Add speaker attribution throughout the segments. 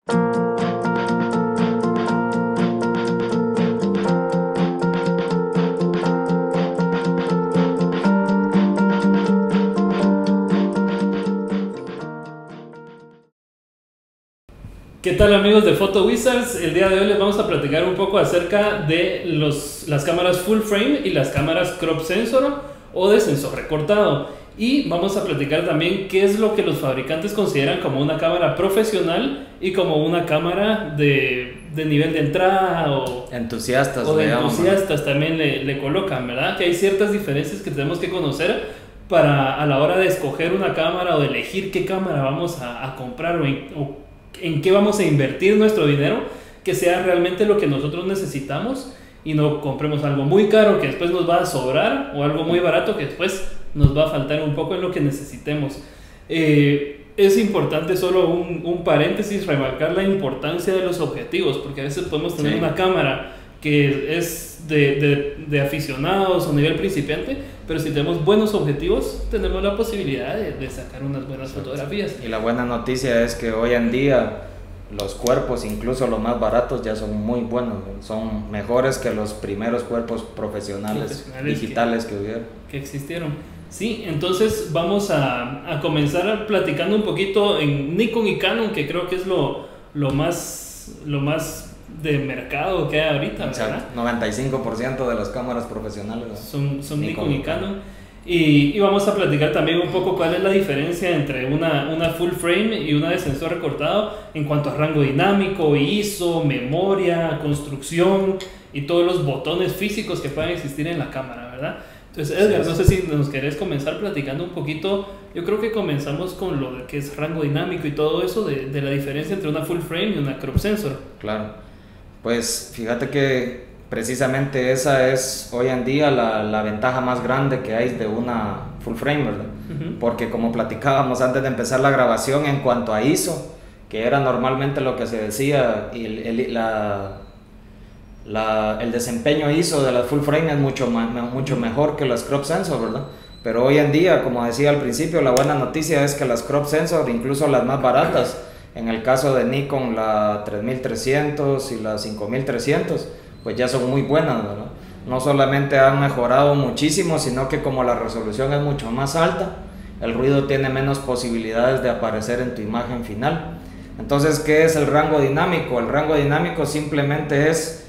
Speaker 1: ¿Qué tal, amigos de Photo Wizards? El día de hoy les vamos a platicar un poco acerca de las cámaras full frame y las cámaras crop sensor o de sensor recortado. Y vamos a platicar también qué es lo que los fabricantes consideran como una cámara profesional y como una cámara de nivel de entrada o
Speaker 2: entusiastas,
Speaker 1: o de entusiastas también le colocan, ¿verdad? Que hay ciertas diferencias que tenemos que conocer para a la hora de escoger una cámara o de elegir qué cámara vamos a comprar o en qué vamos a invertir nuestro dinero, que sea realmente lo que nosotros necesitamos y no compremos algo muy caro que después nos va a sobrar o algo muy barato que después nos va a faltar un poco en lo que necesitemos. Es importante solo un paréntesis, remarcar la importancia de los objetivos, porque a veces podemos tener una cámara que es de aficionados o nivel principiante, pero si tenemos buenos objetivos tenemos la posibilidad de sacar unas buenas fotografías.
Speaker 2: Y la buena noticia es que hoy en día los cuerpos, incluso los más baratos, ya son muy buenos, son mejores que los primeros cuerpos profesionales digitales que
Speaker 1: existieron. Sí, entonces vamos a comenzar platicando un poquito en Nikon y Canon, que creo que es lo más de mercado que hay ahorita, ¿verdad?
Speaker 2: 95% de las cámaras profesionales
Speaker 1: son Nikon y Canon. Y vamos a platicar también un poco cuál es la diferencia entre una full frame y una de sensor recortado en cuanto a rango dinámico, ISO, memoria, construcción y todos los botones físicos que puedan existir en la cámara, ¿verdad? Entonces, Edgar, no sé si nos querés comenzar platicando un poquito. Yo creo que comenzamos con lo que es rango dinámico y todo eso de la diferencia entre una full frame y una crop sensor.
Speaker 2: Claro, pues fíjate que precisamente esa es hoy en día la ventaja más grande que hay de una full frame, ¿verdad? Porque como platicábamos antes de empezar la grabación, en cuanto a ISO, que era normalmente lo que se decía, el desempeño ISO de las full frame es mucho mejor que las crop sensor, ¿verdad? Pero hoy en día, como decía al principio, la buena noticia es que las crop sensor, incluso las más baratas, en el caso de Nikon la 3300 y la 5300, pues ya son muy buenas, ¿verdad? No solamente han mejorado muchísimo, sino que como la resolución es mucho más alta, el ruido tiene menos posibilidades de aparecer en tu imagen final. Entonces, ¿qué es el rango dinámico? El rango dinámico simplemente es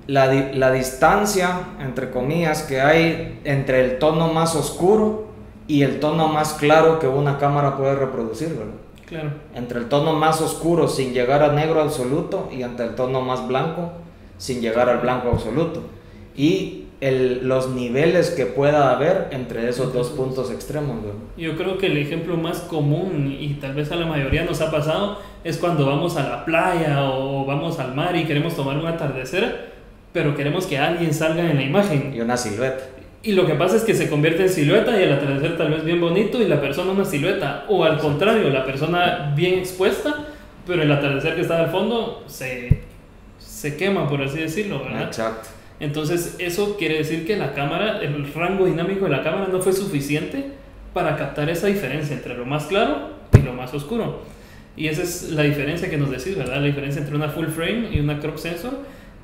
Speaker 2: la distancia, entre comillas, que hay entre el tono más oscuro y el tono más claro que una cámara puede reproducir, ¿verdad?
Speaker 1: Claro.
Speaker 2: Entre el tono más oscuro sin llegar a negro absoluto y entre el tono más blanco sin llegar al blanco absoluto. Y los niveles que pueda haber entre esos dos puntos extremos, ¿verdad?
Speaker 1: Yo creo que el ejemplo más común, y tal vez a la mayoría nos ha pasado, es cuando vamos a la playa o vamos al mar y queremos tomar un atardecer, pero queremos que alguien salga en la imagen.
Speaker 2: Y una silueta.
Speaker 1: Y lo que pasa es que se convierte en silueta y el atardecer tal vez bien bonito y la persona una silueta. O al contrario, la persona bien expuesta, pero el atardecer que está al fondo se quema, por así decirlo, ¿verdad?
Speaker 2: Exacto.
Speaker 1: Entonces eso quiere decir que la cámara, el rango dinámico de la cámara no fue suficiente para captar esa diferencia entre lo más claro y lo más oscuro. Y esa es la diferencia que nos decís, ¿verdad? La diferencia entre una full frame y una crop sensor,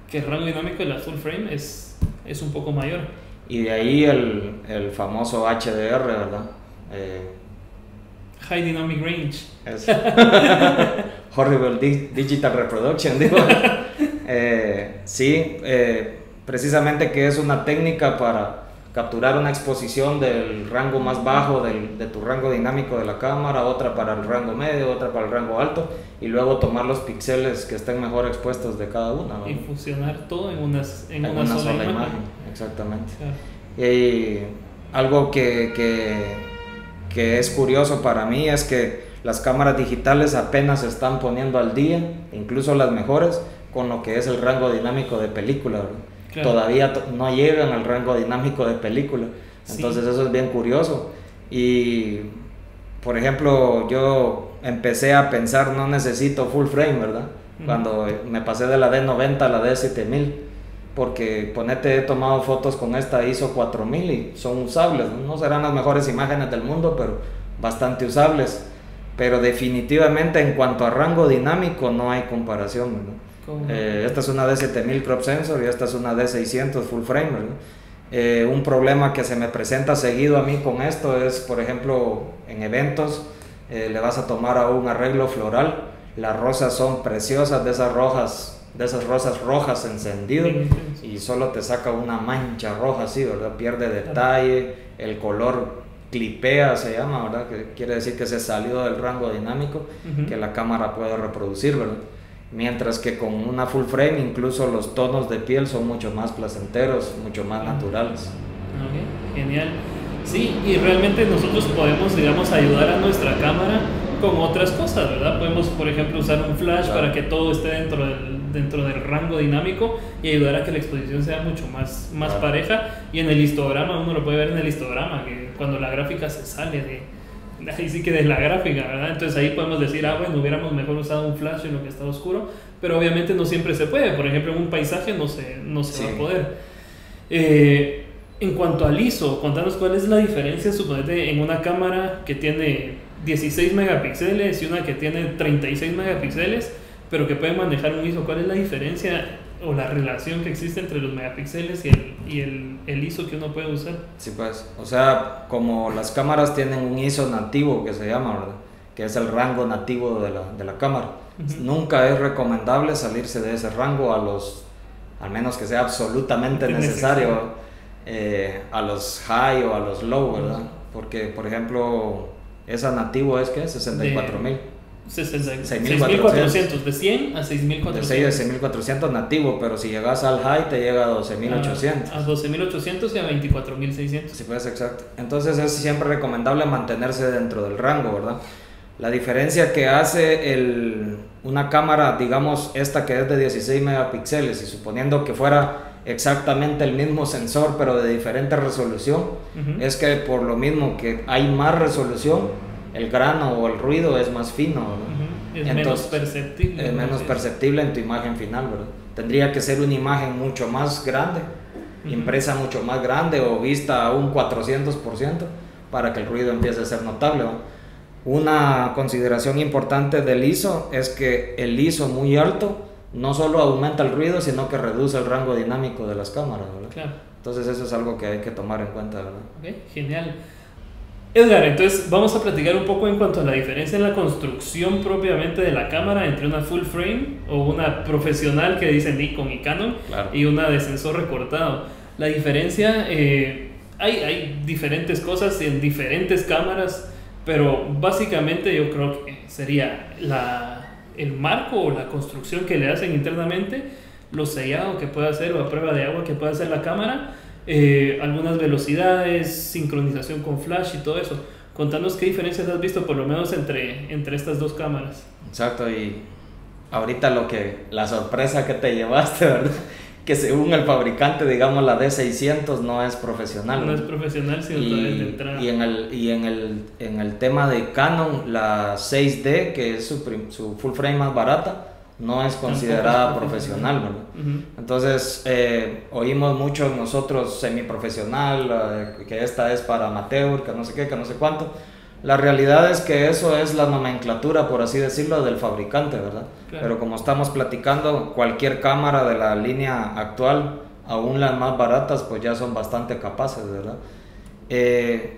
Speaker 1: que el rango dinámico de la full frame es un poco mayor.
Speaker 2: Y de ahí el famoso HDR, ¿verdad?
Speaker 1: High Dynamic Range.
Speaker 2: Horrible Digital Reproduction, digo. Sí, precisamente que es una técnica para capturar una exposición del rango más bajo de tu rango dinámico de la cámara, otra para el rango medio, otra para el rango alto, y luego tomar los píxeles que estén mejor expuestos de cada una, ¿no?
Speaker 1: Y fusionar todo en una sola imagen.
Speaker 2: Exactamente.
Speaker 1: Claro.
Speaker 2: Y algo que es curioso para mí es que las cámaras digitales apenas se están poniendo al día, incluso las mejores, con lo que es el rango dinámico de película, ¿verdad? Claro. Todavía no llegan al rango dinámico de película, entonces sí. Eso es bien curioso. Y por ejemplo, yo empecé a pensar, no necesito full frame, ¿verdad? Cuando me pasé de la D90 a la D7000, porque he tomado fotos con esta ISO 4000 y son usables, no serán las mejores imágenes del mundo, pero bastante usables. pero definitivamente en cuanto a rango dinámico no hay comparación, ¿verdad? Esta es una D7000 crop sensor y esta es una D600 full frame, ¿verdad? Un problema que se me presenta seguido a mí con esto es, por ejemplo, en eventos le vas a tomar a un arreglo floral, las rosas son preciosas, de esas rosas rojas encendido, y solo te saca una mancha roja así, ¿verdad? Pierde detalle, el color clipea, se llama, ¿verdad? Que quiere decir que se salió del rango dinámico que la cámara puede reproducir, ¿verdad? Mientras que con una full frame incluso los tonos de piel son mucho más placenteros, mucho más naturales.
Speaker 1: Okay, genial. Sí, y realmente nosotros podemos, digamos, ayudar a nuestra cámara con otras cosas, ¿verdad? Podemos, por ejemplo, usar un flash para que todo esté dentro del rango dinámico y ayudar a que la exposición sea mucho más pareja. Y en el histograma, uno lo puede ver en el histograma, que cuando la gráfica se sale ahí sí que de la gráfica, ¿verdad? Entonces ahí podemos decir, bueno, hubiéramos mejor usado un flash en lo que está oscuro, pero obviamente no siempre se puede. Por ejemplo, en un paisaje no se va a poder. En cuanto al ISO, contanos cuál es la diferencia, suponete, en una cámara que tiene 16 megapíxeles y una que tiene 36 megapíxeles, pero que puede manejar un ISO. ¿Cuál es la diferencia o la relación que existe entre los megapíxeles y el ISO que uno puede usar?
Speaker 2: Sí, pues, o sea, como las cámaras tienen un ISO nativo que se llama, ¿verdad? Que es el rango nativo de la cámara. Nunca es recomendable salirse de ese rango al menos que sea absolutamente necesario, a los high o a los low, ¿verdad? Porque, por ejemplo, esa nativo es que 64.000.
Speaker 1: 6.400, de 100 a 6.400.
Speaker 2: De 6 a 6.400 nativo, pero si llegas al high te llega a 12.800.
Speaker 1: A 12.800 y a 24.600.
Speaker 2: Sí, pues exacto. Entonces es siempre recomendable mantenerse dentro del rango, ¿verdad? La diferencia que hace una cámara, digamos esta que es de 16 megapíxeles, y suponiendo que fuera exactamente el mismo sensor pero de diferente resolución, es que por lo mismo que hay más resolución, el grano o el ruido es más fino, ¿no?
Speaker 1: Es menos perceptible.
Speaker 2: Es menos perceptible en tu imagen final, ¿verdad? Tendría que ser una imagen mucho más grande, impresa mucho más grande o vista a un 400% para que el ruido empiece a ser notable, ¿no? Una consideración importante del ISO es que el ISO muy alto no solo aumenta el ruido, sino que reduce el rango dinámico de las cámaras, ¿verdad?
Speaker 1: Claro.
Speaker 2: Entonces eso es algo que hay que tomar en cuenta, ¿verdad?
Speaker 1: Okay, genial. Edgar, entonces vamos a platicar un poco en cuanto a la diferencia en la construcción propiamente de la cámara entre una full frame o una profesional que dicen Nikon y Canon, claro, y una de sensor recortado. La diferencia, hay diferentes cosas en diferentes cámaras, pero básicamente yo creo que sería el marco o la construcción que le hacen internamente, los sellados que puede hacer o la prueba de agua que puede hacer la cámara, algunas velocidades, sincronización con flash y todo eso. Contanos qué diferencias has visto por lo menos entre estas dos cámaras.
Speaker 2: Exacto, y ahorita la sorpresa que te llevaste, ¿verdad? Que según el fabricante, digamos, la D600 no es profesional.
Speaker 1: No es profesional, sino todavía de entrada.
Speaker 2: Y en el tema de Canon, la 6D, que es su full frame más barata, no es considerada profesional, ¿verdad? Entonces oímos mucho nosotros semiprofesional, que esta es para amateur, que no sé qué, que no sé cuánto. La realidad es que eso es la nomenclatura, por así decirlo, del fabricante, ¿verdad? Claro. Pero como estamos platicando, cualquier cámara de la línea actual, aún las más baratas, pues ya son bastante capaces, ¿verdad?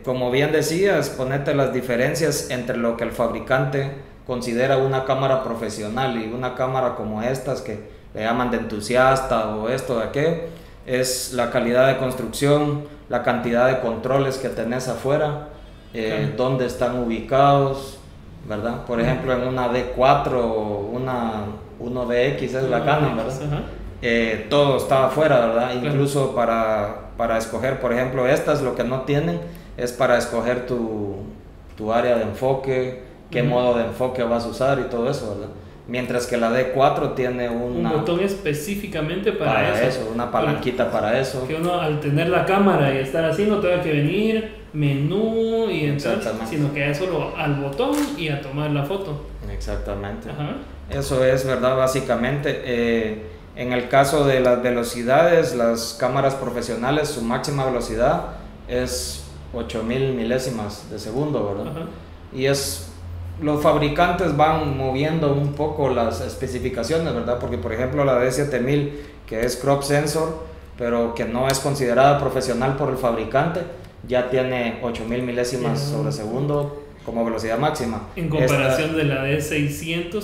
Speaker 2: Como bien decías, ponete las diferencias entre lo que el fabricante considera una cámara profesional y una cámara como estas que le llaman de entusiasta o esto de aquello, es la calidad de construcción, la cantidad de controles que tenés afuera, dónde están ubicados, ¿verdad? Por ejemplo, en una D4 o una 1DX es la Canon, ¿verdad? Todo está afuera, ¿verdad? Claro. Incluso para escoger, por ejemplo, estas lo que no tienen es para escoger tu área de enfoque, qué modo de enfoque vas a usar y todo eso, ¿verdad? Mientras que la D4 tiene un
Speaker 1: botón específicamente para eso,
Speaker 2: una palanquita para eso.
Speaker 1: Que uno al tener la cámara y estar así no tenga que venir, menú y entrar, sino que es solo al botón y a tomar la foto.
Speaker 2: Exactamente. Eso es, ¿verdad? Básicamente, en el caso de las velocidades, las cámaras profesionales, su máxima velocidad es 8.000 milésimas de segundo, ¿verdad? Y es los fabricantes van moviendo un poco las especificaciones, ¿verdad? Porque por ejemplo la D7000, que es crop sensor, pero que no es considerada profesional por el fabricante, ya tiene 8000 milésimas sobre segundo como velocidad máxima.
Speaker 1: En comparación de la D600,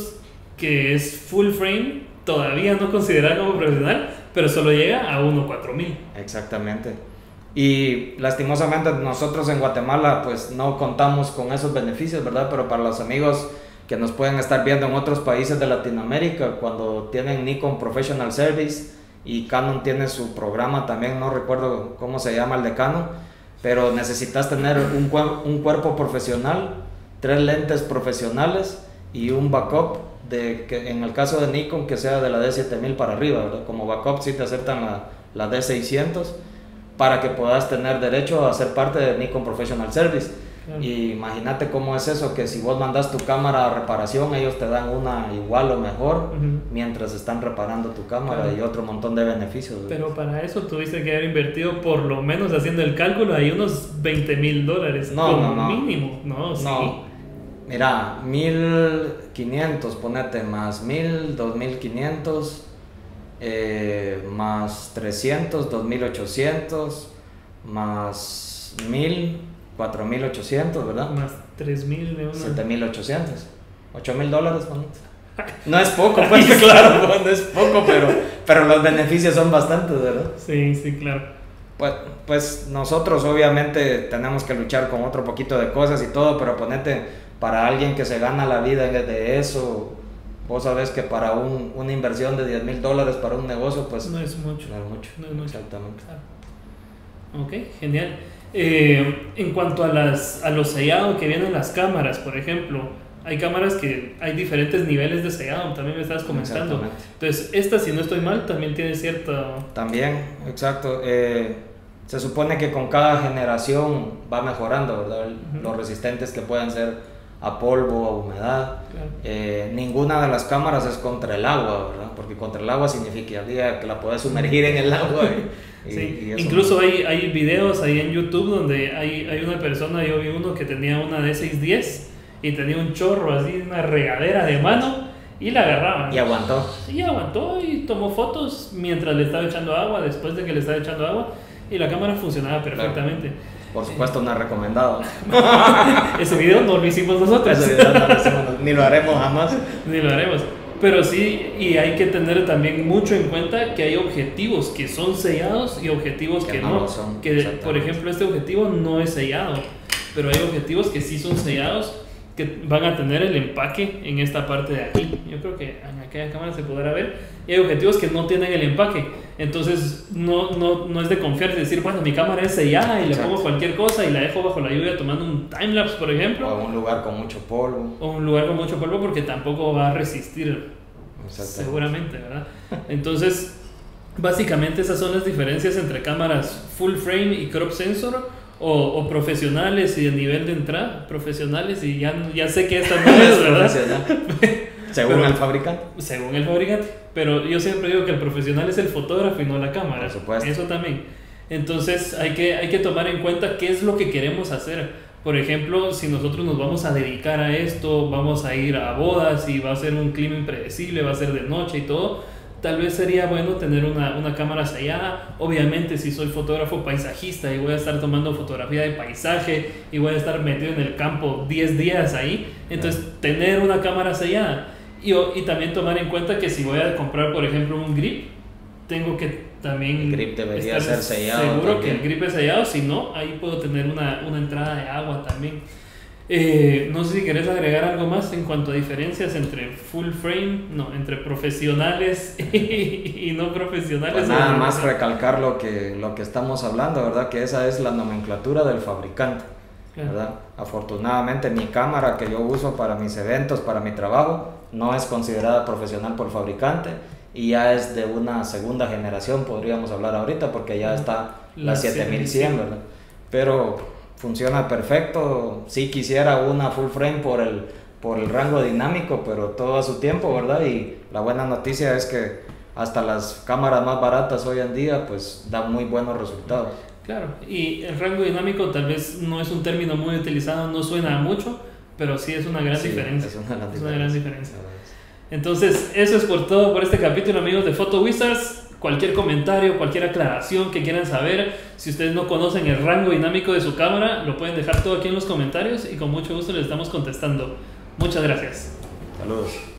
Speaker 1: que es full frame, todavía no considerada como profesional, pero solo llega a 1.4000.
Speaker 2: Exactamente. Y lastimosamente nosotros en Guatemala pues no contamos con esos beneficios, ¿verdad? Pero para los amigos que nos pueden estar viendo en otros países de Latinoamérica, cuando tienen Nikon Professional Service y Canon tiene su programa también, no recuerdo cómo se llama el de Canon, pero necesitas tener un cuerpo profesional, 3 lentes profesionales y un backup de que en el caso de Nikon que sea de la D7000 para arriba, ¿verdad? Como backup sí te aceptan la D600 para que puedas tener derecho a ser parte de Nikon Professional Service. Y imagínate cómo es eso, que si vos mandas tu cámara a reparación, ellos te dan una igual o mejor mientras están reparando tu cámara, y otro montón de beneficios.
Speaker 1: Pero para eso tuviste que haber invertido, por lo menos haciendo el cálculo, ahí unos $20,000
Speaker 2: no.
Speaker 1: mínimo. No, sí.
Speaker 2: Mira, 1500, ponete más 1000, 2500, más 300, 2800, más 1000, 4800, ¿verdad?
Speaker 1: Más 3000 de
Speaker 2: 7800, $8000, no es poco, pues claro, no es poco, pero los beneficios son bastantes, ¿verdad?
Speaker 1: Sí, sí, claro.
Speaker 2: Pues nosotros obviamente tenemos que luchar con otro poquito de cosas y todo, pero ponete, para alguien que se gana la vida de eso, vos sabés que para una inversión de $10,000 para un negocio, pues
Speaker 1: no es mucho.
Speaker 2: No es mucho. Exactamente.
Speaker 1: Claro. Ok, genial. En cuanto a los sellados que vienen en las cámaras, por ejemplo, hay cámaras que hay diferentes niveles de sellado, también me estabas comentando. Entonces, esta, si no estoy mal, también tiene cierta...
Speaker 2: También, exacto. Se supone que con cada generación va mejorando, ¿verdad? Los resistentes que pueden ser a polvo, a humedad. Claro. Ninguna de las cámaras es contra el agua, ¿verdad? Porque contra el agua significaría que la puedes sumergir en el agua.
Speaker 1: Sí. Incluso hay videos ahí en YouTube donde hay una persona, yo vi uno que tenía una D610 y tenía un chorro así, una regadera de mano, y la agarraba.
Speaker 2: Y aguantó.
Speaker 1: Y aguantó y tomó fotos mientras le estaba echando agua, después de que le estaba echando agua, y la cámara funcionaba perfectamente.
Speaker 2: Claro. Por supuesto, no es recomendado.
Speaker 1: Ese video no lo hicimos nosotros.
Speaker 2: Ese video no lo hicimos, ni lo haremos jamás.
Speaker 1: Ni lo haremos. Pero sí, y hay que tener también mucho en cuenta que hay objetivos que son sellados y objetivos que no.
Speaker 2: Son,
Speaker 1: que, por ejemplo, este objetivo no es sellado, pero hay objetivos que sí son sellados, que van a tener el empaque en esta parte de aquí. Yo creo que en aquella cámara se podrá ver. Y hay objetivos que no tienen el empaque. Entonces no es de confiar y decir, bueno, mi cámara es sellada y le pongo cualquier cosa y la dejo bajo la lluvia tomando un timelapse, por ejemplo.
Speaker 2: O un lugar con mucho polvo.
Speaker 1: O un lugar con mucho polvo, porque tampoco va a resistir seguramente, ¿verdad? Entonces, básicamente esas son las diferencias entre cámaras full frame y crop sensor. O profesionales y de nivel de entrada, profesionales, y ya sé que esta no es, ¿verdad?
Speaker 2: Según el fabricante.
Speaker 1: Según el fabricante. Pero yo siempre digo que el profesional es el fotógrafo y no la cámara.
Speaker 2: Por supuesto.
Speaker 1: Eso también. Entonces hay que tomar en cuenta qué es lo que queremos hacer. Por ejemplo, si nosotros nos vamos a dedicar a esto, vamos a ir a bodas y va a ser un clima impredecible, va a ser de noche y todo, tal vez sería bueno tener una cámara sellada. Obviamente, si soy fotógrafo paisajista y voy a estar tomando fotografía de paisaje y voy a estar metido en el campo 10 días ahí, entonces tener una cámara sellada. Y también tomar en cuenta que si voy a comprar, por ejemplo, un grip, tengo que también
Speaker 2: el grip debería ser sellado.
Speaker 1: Seguro también. Que el grip es sellado, si no, ahí puedo tener una entrada de agua también. No sé si querés agregar algo más en cuanto a diferencias entre full frame, entre profesionales y no profesionales.
Speaker 2: Pues nada más recalcar lo que estamos hablando, ¿verdad? Que esa es la nomenclatura del fabricante, ¿verdad? Afortunadamente mi cámara que yo uso para mis eventos, para mi trabajo, no es considerada profesional por el fabricante y ya es de una segunda generación, podríamos hablar ahorita, porque ya está la 7100, ¿verdad? Pero funciona perfecto. Sí quisiera una full frame por el rango dinámico, pero todo a su tiempo, ¿verdad? Y la buena noticia es que hasta las cámaras más baratas hoy en día pues dan muy buenos resultados.
Speaker 1: Claro, y el rango dinámico tal vez no es un término muy utilizado, no suena a mucho, pero sí es una gran diferencia.
Speaker 2: Es una
Speaker 1: Es una gran diferencia. Entonces, eso es por todo por este capítulo, amigos de Photo Wizards. Cualquier comentario, cualquier aclaración que quieran saber, si ustedes no conocen el rango dinámico de su cámara, lo pueden dejar todo aquí en los comentarios y con mucho gusto les estamos contestando. Muchas gracias.
Speaker 2: Saludos.